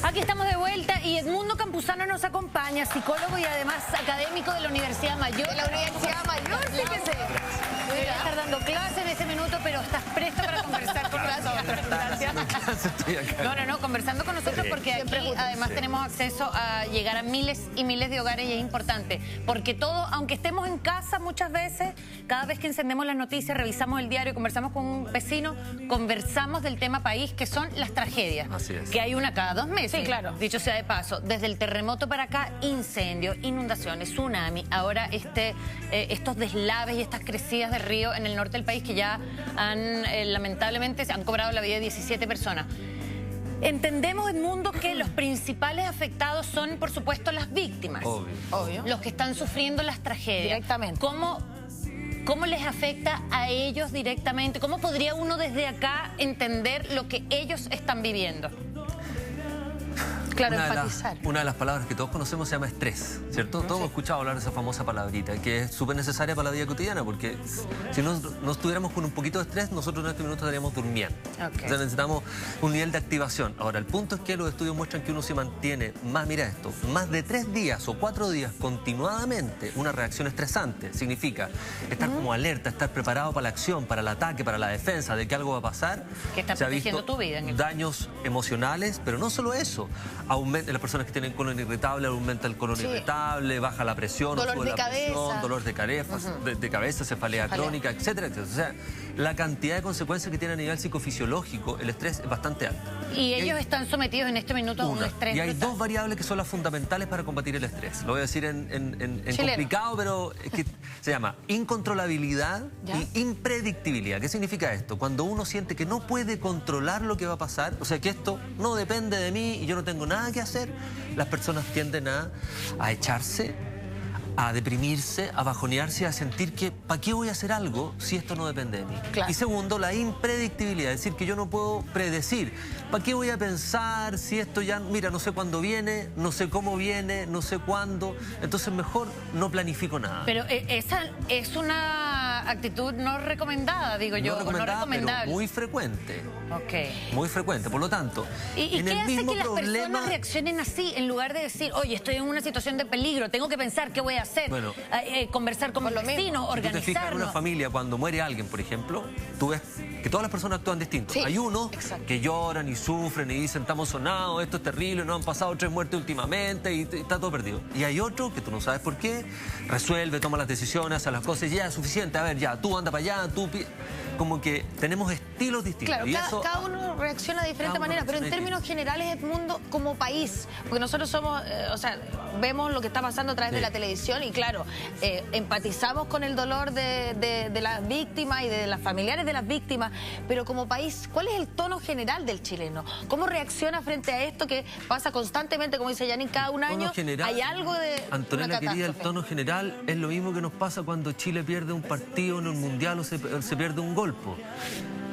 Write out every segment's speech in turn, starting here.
Aquí estamos de vuelta y Edmundo Campuzano nos acompaña, psicólogo y además académico de la Universidad Mayor. De la Universidad Mayor, fíjese. Voy a estar dando clases en ese minuto, pero estás presto para conversar con nosotros. Gracias. No, conversando con nosotros porque aquí además tenemos acceso a llegar a miles y miles de hogares y es importante. Porque todo, aunque estemos en casa muchas veces, cada vez que encendemos las noticias, revisamos el diario, conversamos con un vecino, conversamos del tema país, que son las tragedias. Así es. Que hay una cada 2 meses. Sí, claro. Dicho sea de paso, desde el terremoto para acá, incendios, inundaciones, tsunami, ahora estos deslaves y estas crecidas de río en el norte del país que ya han, lamentablemente, se han cobrado la vida de 17 personas. Entendemos, Edmundo, que los principales afectados son, por supuesto, las víctimas. Obvio. Los que están sufriendo las tragedias. Directamente. ¿Cómo les afecta a ellos directamente? ¿Cómo podría uno desde acá entender lo que ellos están viviendo? Claro, empatizar. Una de las palabras que todos conocemos se llama estrés, ¿cierto? Todos hemos escuchado hablar de esa famosa palabrita, que es súper necesaria para la vida cotidiana, porque si no estuviéramos con un poquito de estrés, nosotros en este minuto estaríamos durmiendo. Okay. O sea, necesitamos un nivel de activación. Ahora, el punto es que los estudios muestran que uno se mantiene más de 3 días o 4 días continuadamente una reacción estresante. Significa estar como alerta, estar preparado para la acción, para el ataque, para la defensa, de que algo va a pasar. Que está protegiendo tu vida. Daños emocionales, pero no solo eso. Aumenta, las personas que tienen colon irritable, aumenta el colon irritable, baja la presión, dolor de cabeza, dolor de cabeza, cefalea crónica, etcétera, etcétera. O sea, la cantidad de consecuencias que tiene a nivel psicofisiológico el estrés es bastante alta. Y ellos están sometidos en este minuto a un estrés. Y hay brutal. 2 variables que son las fundamentales para combatir el estrés. Lo voy a decir en complicado, pero es que se llama incontrolabilidad y impredictibilidad. ¿Qué significa esto? Cuando uno siente que no puede controlar lo que va a pasar, o sea, que esto no depende de mí y yo no tengo nada que hacer, las personas tienden a echarse, a deprimirse, a bajonearse, a sentir que ¿para qué voy a hacer algo si esto no depende de mí? Claro. Y segundo, la impredictibilidad, es decir, que yo no puedo predecir. ¿Para qué voy a pensar si esto ya, mira, no sé cuándo viene, no sé cómo viene, no sé cuándo? Entonces mejor no planifico nada. Pero esa es una actitud no recomendada, digo yo, no recomendable. Pero muy frecuente. Ok. Muy frecuente, por lo tanto, ¿Y qué hace que las personas reaccionen así en lugar de decir, oye, estoy en una situación de peligro, tengo que pensar qué voy a hacer, conversar con mis vecinos, organizarnos? Si tú te fijas en una familia, cuando muere alguien, por ejemplo, tú ves que todas las personas actúan distinto. Sí, hay unos que lloran y sufren y dicen, estamos sonados, esto es terrible, nos han pasado 3 muertes últimamente y está todo perdido. Y hay otro que tú no sabes por qué, resuelve, toma las decisiones, hace las cosas y ya es suficiente, a ver, ya, tú anda para allá, tú... Como que tenemos estilos distintos. Claro, y cada uno reacciona de diferente manera, pero en términos generales, Edmundo, como país, porque nosotros somos, vemos lo que está pasando a través de la televisión y claro, empatizamos con el dolor de las víctimas y de las familiares de las víctimas, pero como país, ¿cuál es el tono general del chileno? ¿Cómo reacciona frente a esto que pasa constantemente, como dice Yanin, cada un año? Hay algo de Antonella, querida, el tono general es lo mismo que nos pasa cuando Chile pierde un partido en un mundial o se pierde un gol.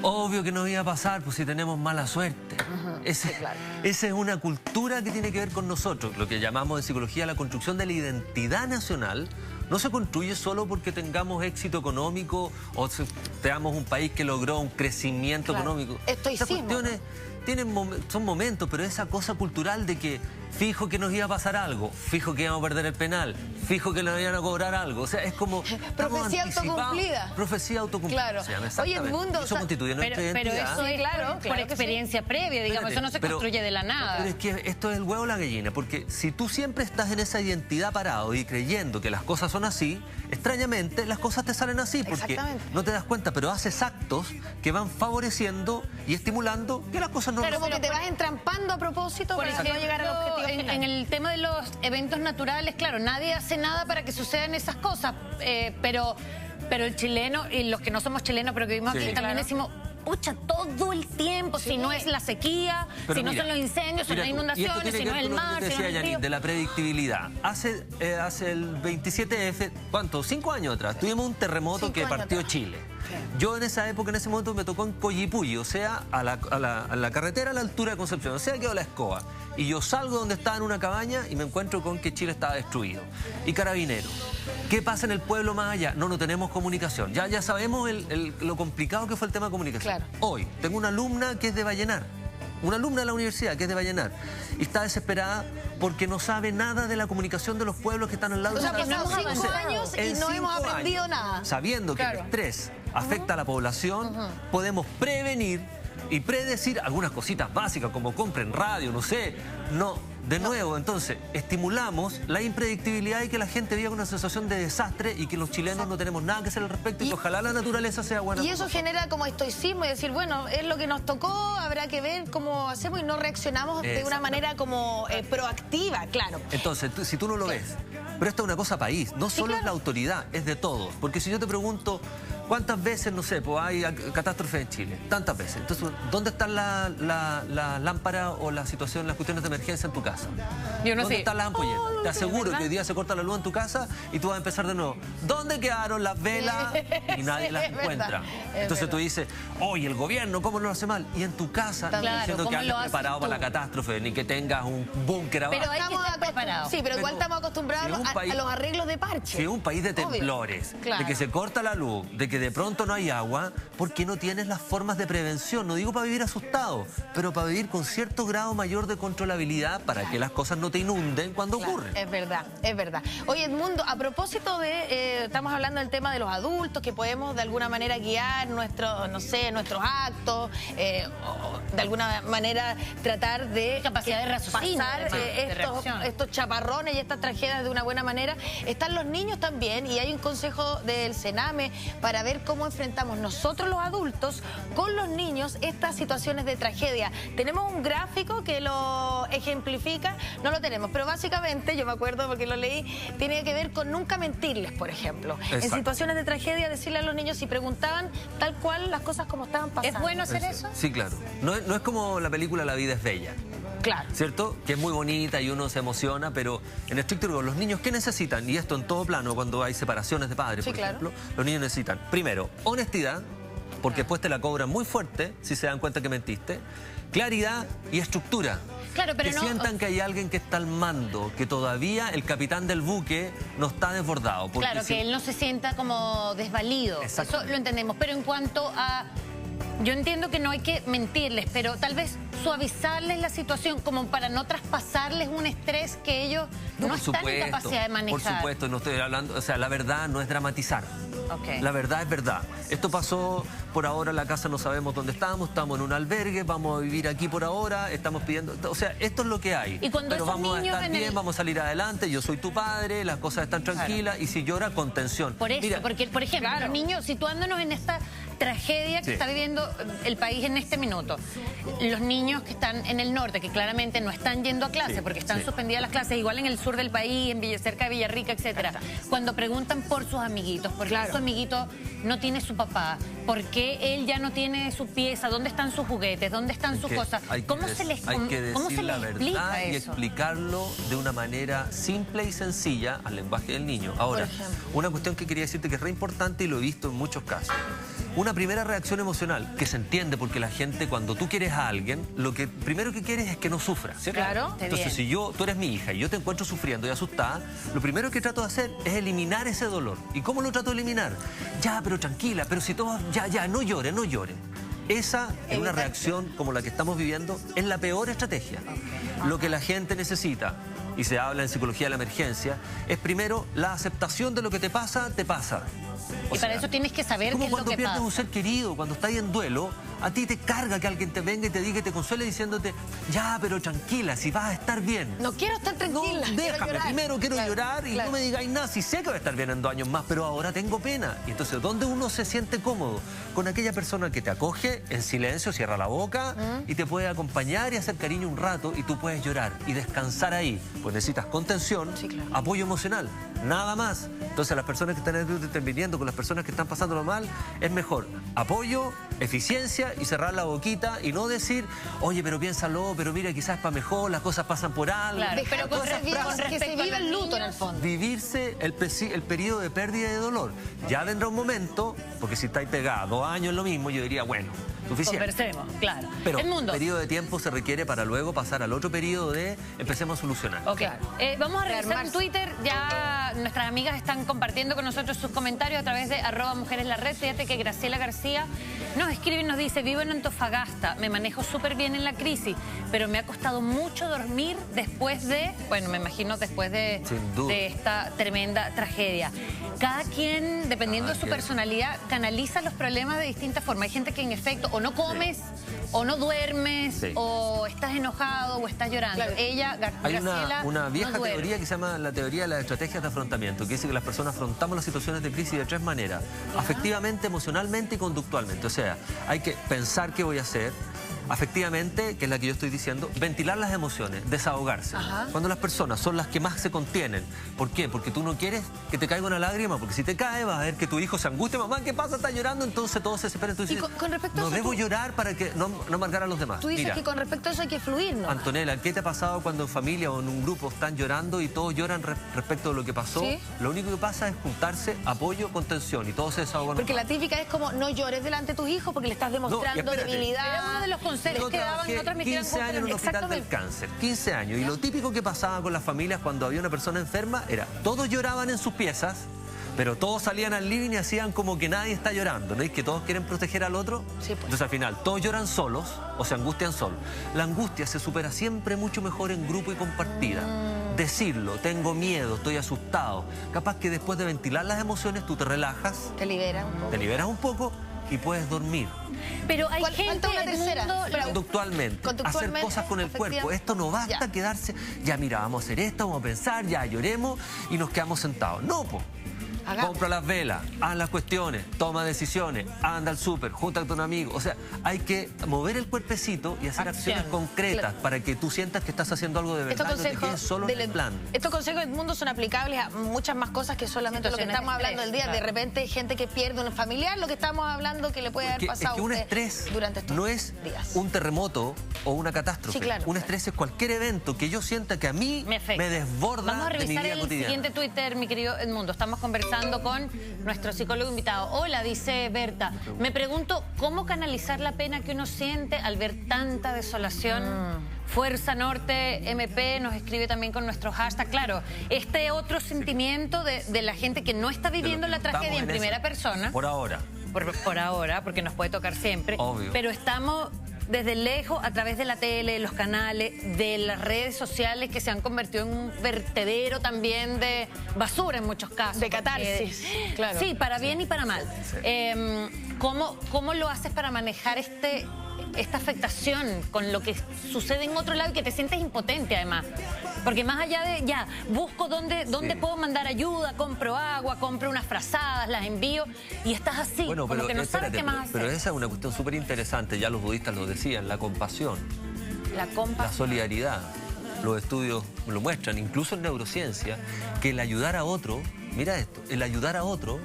Obvio que nos iba a pasar, pues si tenemos mala suerte. Esa es una cultura que tiene que ver con nosotros. Lo que llamamos en psicología la construcción de la identidad nacional no se construye solo porque tengamos éxito económico o seamos un país que logró un crecimiento económico. Estas cuestiones son momentos, pero esa cosa cultural de que fijo que nos iba a pasar algo, fijo que íbamos a perder el penal, fijo que nos iban a cobrar algo. O sea, es como... Profecía autocumplida. Profecía autocumplida. Claro. Se llama, oye, Edmundo... Eso constituye nuestra identidad. Pero eso es por experiencia previa, digamos, eso no se construye de la nada. Pero es que esto es el huevo o la gallina, porque si tú siempre estás en esa identidad parado y creyendo que las cosas son así, extrañamente las cosas te salen así, porque no te das cuenta, pero haces actos que van favoreciendo y estimulando que las cosas no... Claro, porque te vas entrampando a propósito para no llegar al objetivo final. En el tema de los eventos naturales, claro, nadie hace nada para que sucedan esas cosas, pero el chileno, y los que no somos chilenos, pero que vivimos aquí, también decimos... Pucha, todo el tiempo, si no es la sequía, si no son los incendios, si no hay inundaciones, si no es el mar, si no es el río. De la predictibilidad. Hace el 27F, ¿cuánto? 5 años atrás, tuvimos un terremoto que partió Chile. Yo en esa época, en ese momento, me tocó en Coyipulli, o sea, a la carretera a la altura de Concepción, o sea, quedó la escoba. Y yo salgo donde estaba en una cabaña y me encuentro con que Chile estaba destruido. Y Carabineros. ¿Qué pasa en el pueblo más allá? No tenemos comunicación. Ya sabemos lo complicado que fue el tema de comunicación. Claro. Hoy, tengo una alumna que es de Vallenar. una alumna de la universidad, que es de Vallenar, y está desesperada porque no sabe nada de la comunicación de los pueblos que están al lado de su casa. O sea, pasaron 5 años y no hemos aprendido nada. Sabiendo que el estrés afecta a la población, podemos prevenir y predecir algunas cositas básicas, como compren radio, no sé, de nuevo, entonces, estimulamos la impredictibilidad y que la gente viva con una sensación de desastre y que los chilenos no tenemos nada que hacer al respecto y que ojalá la naturaleza sea buena. Y eso genera como estoicismo y decir, bueno, es lo que nos tocó, habrá que ver cómo hacemos y no reaccionamos de una manera como proactiva, claro. Entonces, si tú no lo ves, pero esto es una cosa país, no solo es la autoridad, es de todos. Porque si yo te pregunto, ¿cuántas veces, no sé, pues hay catástrofes en Chile? Tantas veces. Entonces, ¿dónde están la lámpara o la situación, las cuestiones de emergencia en tu casa? Yo no ¿Dónde sé. están las ampolletas? Te aseguro que hoy día se corta la luz en tu casa y tú vas a empezar de nuevo. ¿Dónde quedaron las velas? Y nadie las encuentra. Entonces tú dices, oye, el gobierno, ¿cómo lo hace mal? Y en tu casa, no estoy diciendo que andes preparado para la catástrofe, ni que tengas un búnker abajo. Pero hay que estar preparado. Sí, pero igual estamos acostumbrados a los arreglos de parche. Si es un país de temblores, de que se corta la luz, de que de pronto no hay agua, ¿por qué no tienes las formas de prevención? No digo para vivir asustado, pero para vivir con cierto grado mayor de controlabilidad para que las cosas no te inunden cuando ocurren. Es verdad, es verdad. Oye, Edmundo, a propósito de, estamos hablando del tema de los adultos, que podemos de alguna manera guiar nuestros actos, o de alguna manera tratar de capacidad de raciocinio, pasar estos chaparrones y estas tragedias de una buena manera. Están los niños también y hay un consejo del Sename para ver cómo enfrentamos nosotros los adultos con los niños estas situaciones de tragedia. Tenemos un gráfico que lo ejemplifica, no lo tenemos, pero básicamente, yo me acuerdo porque lo leí, tiene que ver con nunca mentirles, por ejemplo. Exacto. En situaciones de tragedia, decirle a los niños si preguntaban tal cual las cosas como estaban pasando. ¿Es bueno hacer eso? Sí, claro. No es como la película La vida es bella. Claro. ¿Cierto? Que es muy bonita y uno se emociona, pero en estricto rigor, los niños, ¿qué necesitan? Y esto en todo plano, cuando hay separaciones de padres, por ejemplo, los niños necesitan, primero, honestidad, porque después te la cobran muy fuerte si se dan cuenta que mentiste, claridad y estructura. Claro, pero que sientan que hay alguien que está al mando, que todavía el capitán del buque no está desbordado. Claro, que él no se sienta como desvalido. Eso lo entendemos. Pero en cuanto a... Yo entiendo que no hay que mentirles, pero tal vez suavizarles la situación como para no traspasarles un estrés que ellos no están en capacidad de manejar. Por supuesto, no estoy hablando... O sea, la verdad no es dramatizar. Okay. La verdad es verdad. Esto pasó por ahora en la casa, no sabemos dónde estamos en un albergue, vamos a vivir aquí por ahora, estamos pidiendo... O sea, esto es lo que hay. Y cuando pero vamos a estar bien, vamos a salir adelante, yo soy tu padre, las cosas están tranquilas y si llora, contención. Por eso, mira, porque, por ejemplo, los niños, situándonos en esta tragedia que está viviendo el país en este minuto, los niños que están en el norte, que claramente no están yendo a clase porque están suspendidas las clases, igual en el sur del país, cerca de Villarrica, etcétera, cuando preguntan por sus amiguitos, por qué su amiguito no tiene su papá, por qué él ya no tiene su pieza, dónde están sus juguetes, dónde están sus cosas, ¿cómo se les Hay que decir la verdad y eso? explicarlo de una manera simple y sencilla al lenguaje del niño. Ahora, una cuestión que quería decirte que es re importante y lo he visto en muchos casos. Una primera reacción emocional, que se entiende porque la gente, cuando tú quieres a alguien, lo que primero que quieres es que no sufra, ¿cierto? Claro. Entonces, si tú eres mi hija y yo te encuentro sufriendo y asustada, lo primero que trato de hacer es eliminar ese dolor. ¿Y cómo lo trato de eliminar? Ya, pero tranquila, pero si todo... Ya, no llore, no llore. Esa es una reacción como la que estamos viviendo, es la peor estrategia. Lo que la gente necesita, y se habla en psicología de la emergencia, es primero la aceptación de lo que te pasa, te pasa. Y para eso tienes que saber qué es lo que pasa. Cuando pierdes un ser querido, cuando estás en duelo, a ti te carga que alguien te venga y te diga y te consuele diciéndote, ya, pero tranquila, si vas a estar bien. No quiero estar tranquila. No, déjame, primero quiero llorar y no me digáis nada. Si sé que voy a estar bien en 2 años más, pero ahora tengo pena. Y entonces, ¿dónde uno se siente cómodo? Con aquella persona que te acoge en silencio, cierra la boca y te puede acompañar y hacer cariño un rato y tú puedes llorar y descansar ahí. Pues necesitas contención, apoyo emocional, nada más. Entonces, las personas que están interviniendo con las personas que están pasándolo mal, es mejor apoyo, eficiencia y cerrar la boquita y no decir, oye, pero piénsalo, pero mira, quizás es para mejor, las cosas pasan por algo. Claro, pero con que se vive el luto en el fondo. Vivirse el periodo de pérdida y de dolor. Ya vendrá un momento, porque si estáis pegados 2 años en lo mismo, yo diría, bueno, suficiente. Conversemos, claro. Pero el periodo de tiempo se requiere para luego pasar al otro periodo de empecemos a solucionar. Vamos a revisar en Twitter, ya nuestras amigas están compartiendo con nosotros sus comentarios. través de @mujereslarred. Fíjate que Graciela García nos escribe y nos dice: vivo en Antofagasta, me manejo súper bien en la crisis, pero me ha costado mucho dormir después de, bueno, me imagino después de esta tremenda tragedia. Cada quien, dependiendo de su personalidad, canaliza los problemas de distinta forma. Hay gente que en efecto o no comes, o no duermes, o estás enojado, o estás llorando. Claro. Ella, Graciela, una vieja teoría que se llama la teoría de las estrategias de afrontamiento, que dice que las personas afrontamos las situaciones de crisis de 3 maneras: afectivamente, emocionalmente y conductualmente. O sea, hay que pensar qué voy a hacer. Afectivamente, que es la que yo estoy diciendo, ventilar las emociones, desahogarse. Cuando las personas son las que más se contienen. ¿Por qué? Porque tú no quieres que te caiga una lágrima, porque si te cae vas a ver que tu hijo se angustia. Mamá, ¿qué pasa? ¿Está llorando? Entonces todos se desesperan. Entonces, con respecto no a eso, debo llorar para que no marcar a los demás. Tú dices que con respecto a eso hay que fluir, ¿no? Antonella, ¿qué te ha pasado cuando en familia o en un grupo están llorando y todos lloran respecto de lo que pasó? ¿Sí? Lo único que pasa es juntarse, apoyo, contención, y todos se desahogan. Porque la típica es como: no llores delante de tus hijos porque le estás demostrando debilidad. Era uno de los consejos que daban. 15 años en un hospital del cáncer, 15 años. Y lo típico que pasaba con las familias cuando había una persona enferma era: todos lloraban en sus piezas, pero todos salían al living y hacían como que nadie está llorando, ¿no? Y que todos quieren proteger al otro. Sí, pues. Entonces al final todos lloran solos o se angustian solos. La angustia se supera siempre mucho mejor en grupo y compartida. Decirlo: tengo miedo, estoy asustado. Capaz que después de ventilar las emociones tú te relajas. Te liberas un poco. Te liberas un poco y puedes dormir. Pero hay gente una tercera. Conductualmente, hacer cosas con el cuerpo. Esto no basta quedarse, ya mira, vamos a hacer esto, vamos a pensar, ya lloremos y nos quedamos sentados. No, po. Compra las velas, haz las cuestiones, toma decisiones, anda al súper, júntate con un amigo. O sea, hay que mover el cuerpecito y hacer acciones concretas para que tú sientas que estás haciendo algo de verdad, no te quedes solo en el plan. Estos consejos del mundo son aplicables a muchas más cosas que solamente lo que estamos hablando el día. Claro. De repente hay gente que pierde un familiar, lo que estamos hablando que le puede haber pasado es que un estrés durante estos no es días. Un terremoto o una catástrofe. Sí, claro. Un estrés es cualquier evento que yo sienta que a mí me desborda. Vamos a revisar de mi vida el cotidiana. siguiente Twitter, mi querido Edmundo. Estamos conversando con nuestro psicólogo invitado. Hola, dice Berta. Me pregunto cómo canalizar la pena que uno siente al ver tanta desolación. Fuerza Norte MP nos escribe también con nuestro hashtag. Claro, este otro sentimiento de la gente que no está viviendo la tragedia en primera persona. Por ahora. Por ahora, porque nos puede tocar siempre. Obvio. Pero estamos desde lejos, a través de la tele, los canales, de las redes sociales, que se han convertido en un vertedero también de basura en muchos casos. De catarsis, claro. Sí, para bien y para mal. ¿Cómo lo haces para manejar esta afectación con lo que sucede en otro lado y que te sientes impotente además? Porque más allá de, busco dónde puedo mandar ayuda, compro agua, compro unas frazadas, las envío, y estás así, bueno, como que no sabes qué más hacer. Pero esa es una cuestión súper interesante, ya los budistas lo decían: la compasión, la solidaridad. Los estudios lo muestran, incluso en neurociencia, que el ayudar a otro, mira esto, el ayudar a otro,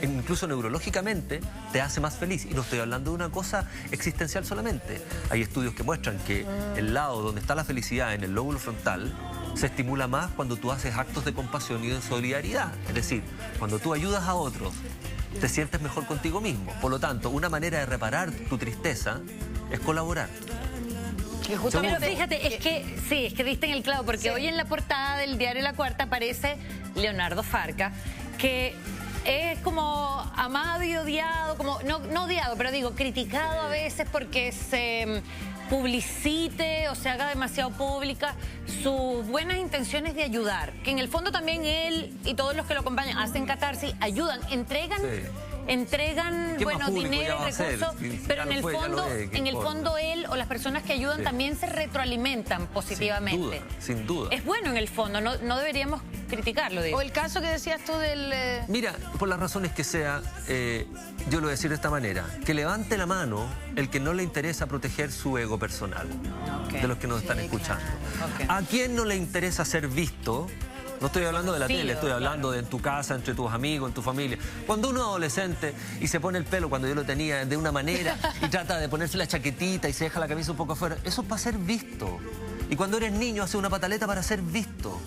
incluso neurológicamente, te hace más feliz. Y no estoy hablando de una cosa existencial solamente. Hay estudios que muestran que el lado donde está la felicidad, en el lóbulo frontal, se estimula más cuando tú haces actos de compasión y de solidaridad. Es decir, cuando tú ayudas a otros, te sientes mejor contigo mismo. Por lo tanto, una manera de reparar tu tristeza es colaborar. Pero fíjate, es que diste en el clavo, porque hoy en la portada del diario La Cuarta aparece Leonardo Farca, que es como amado y odiado, como no odiado, pero digo, criticado a veces porque se publicite o se haga demasiado pública sus buenas intenciones de ayudar, que en el fondo también él y todos los que lo acompañan hacen catarsis, ayudan, entregan bueno, dinero y recursos, pero en el fondo él o las personas que ayudan también se retroalimentan positivamente. Sin duda. Es bueno en el fondo, no deberíamos criticarlo, digo. O el caso que decías tú del... Mira, por las razones que sea, yo lo voy a decir de esta manera: que levante la mano el que no le interesa proteger su ego personal, de los que nos están escuchando. ¿A quién no le interesa ser visto? No estoy hablando de la tele, estoy hablando de en tu casa, entre tus amigos, en tu familia. Cuando uno es adolescente y se pone el pelo, cuando yo lo tenía, de una manera, y trata de ponerse la chaquetita y se deja la camisa un poco afuera, eso es para ser visto. Y cuando eres niño, haces una pataleta para ser visto.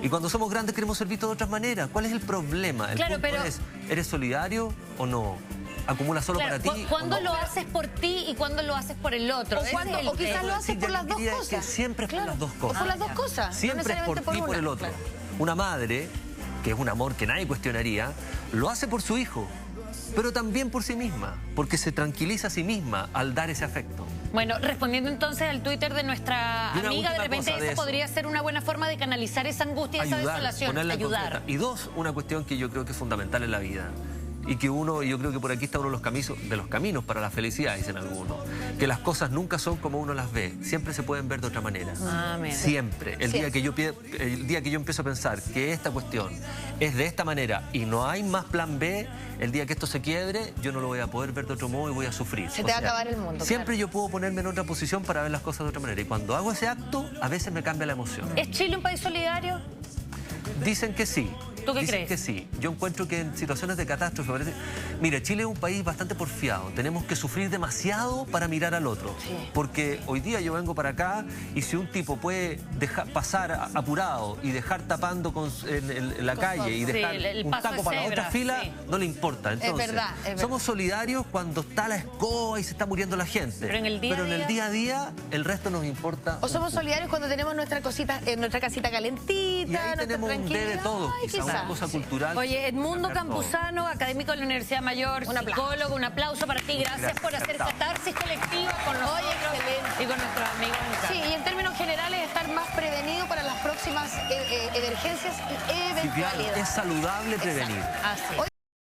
Y cuando somos grandes queremos ser vistos de otras maneras. ¿Cuál es el problema? El punto es, ¿eres solidario o no? ¿Acumulas solo para ti? ¿Cuándo lo haces por ti y cuándo lo haces por el otro? O quizás lo haces por las dos cosas. Siempre es por las dos cosas. O por las dos cosas. Siempre es por ti y por el otro. Una madre que es un amor que nadie cuestionaría, lo hace por su hijo, pero también por sí misma, porque se tranquiliza a sí misma al dar ese afecto. Bueno, respondiendo entonces al Twitter de nuestra amiga, de repente esa podría ser una buena forma de canalizar esa angustia, esa desolación, ayudar. Y dos, una cuestión que yo creo que es fundamental en la vida, y que yo creo que por aquí está uno de los caminos para la felicidad, dicen algunos, que las cosas nunca son como uno las ve, siempre se pueden ver de otra manera. Siempre. El día que yo empiezo a pensar que esta cuestión es de esta manera y no hay más plan B, el día que esto se quiebre, yo no lo voy a poder ver de otro modo y voy a sufrir. Se te va a acabar el mundo. Siempre yo puedo ponerme en otra posición para ver las cosas de otra manera. Y cuando hago ese acto, a veces me cambia la emoción. ¿Es Chile un país solidario? Dicen que sí. ¿Tú qué Dicen crees? que sí. Yo encuentro que en situaciones de catástrofe parece... Mira, Chile es un país bastante porfiado. Tenemos que sufrir demasiado para mirar al otro. Sí. Porque hoy día yo vengo para acá y si un tipo puede pasar apurado y dejar tapando en la calle y dejar un taco para la otra fila, no le importa. Entonces, es verdad. somos solidarios cuando está la escoba y se está muriendo la gente. Pero en el día a día, el resto nos importa. O somos solidarios cuando tenemos nuestra casita calentita, y ahí tenemos un de todo, quizás una cosa cultural. Oye, Edmundo Campuzano, académico de la Universidad Mayor, psicólogo, un aplauso para ti. Gracias por hacer catarsis colectiva con nosotros y con nuestros amigos. Sí, y en términos generales, estar más prevenido para las próximas emergencias y eventualidades. Es saludable prevenir. Así.